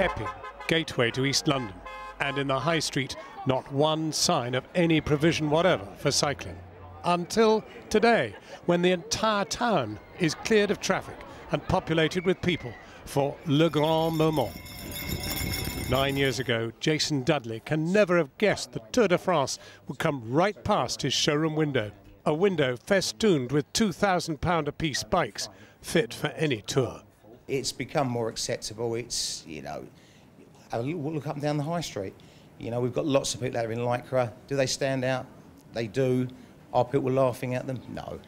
Epping, gateway to East London, and in the High Street, not one sign of any provision whatever for cycling. Until today, when the entire town is cleared of traffic and populated with people for Le Grand Moment. 9 years ago, Jason Dudley can never have guessed the Tour de France would come right past his showroom window. A window festooned with £2,000 apiece bikes, fit for any tour. It's become more acceptable. It's, you know, look up and down the high street. You know, we've got lots of people that are in Lycra. Do they stand out? They do. Are people laughing at them? No.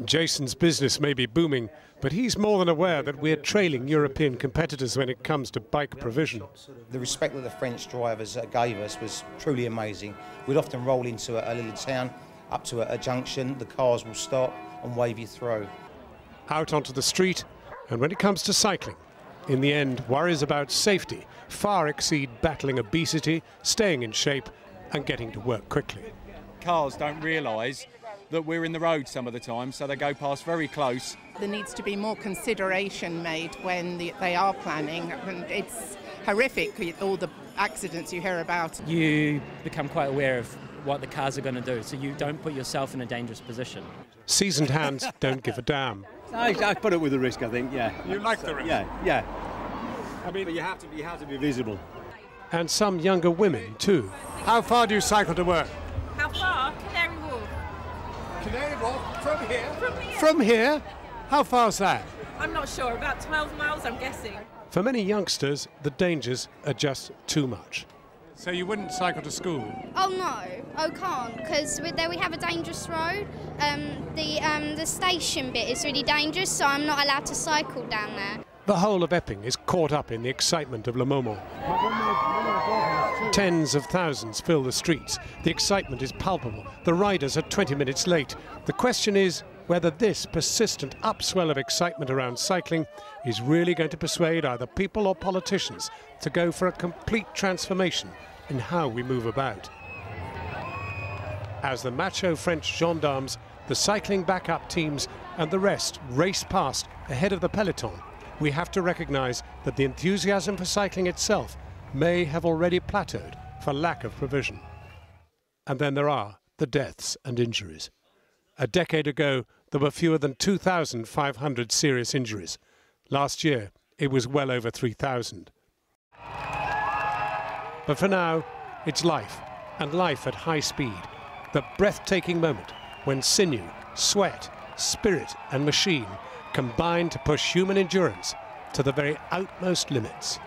Jason's business may be booming, but he's more than aware that we're trailing European competitors when it comes to bike provision. The respect that the French drivers gave us was truly amazing. We'd often roll into a little town, up to a junction, the cars will stop and wave you through. Out onto the street, and when it comes to cycling, in the end, worries about safety far exceed battling obesity, staying in shape and getting to work quickly. Cars don't realise that we're in the road some of the time, so they go past very close. There needs to be more consideration made when they are planning, and it's horrific, all the accidents you hear about. You become quite aware of what the cars are going to do, so you don't put yourself in a dangerous position. Seasoned hands don't give a damn. I put it with the risk, I think, yeah. You like the risk? Yeah. I mean, but you have to be visible. And some younger women too. How far do you cycle to work? How far? Canary Wharf. Canary Wharf? From here? From here. From here? How far's that? I'm not sure, about 12 miles I'm guessing. For many youngsters, the dangers are just too much. So you wouldn't cycle to school? Oh no, I can't, because there we have a dangerous road. The station bit is really dangerous, so I'm not allowed to cycle down there. The whole of Epping is caught up in the excitement of Le Moment. Tens of thousands fill the streets. The excitement is palpable. The riders are 20 minutes late. The question is whether this persistent upswell of excitement around cycling is really going to persuade either people or politicians to go for a complete transformation in how we move about. As the macho French gendarmes, the cycling backup teams and the rest race past ahead of the peloton, we have to recognise that the enthusiasm for cycling itself may have already plateaued for lack of provision. And then there are the deaths and injuries. A decade ago, there were fewer than 2,500 serious injuries. Last year, it was well over 3,000. But for now, it's life, and life at high speed. The breathtaking moment when sinew, sweat, spirit and machine combine to push human endurance to the very outmost limits.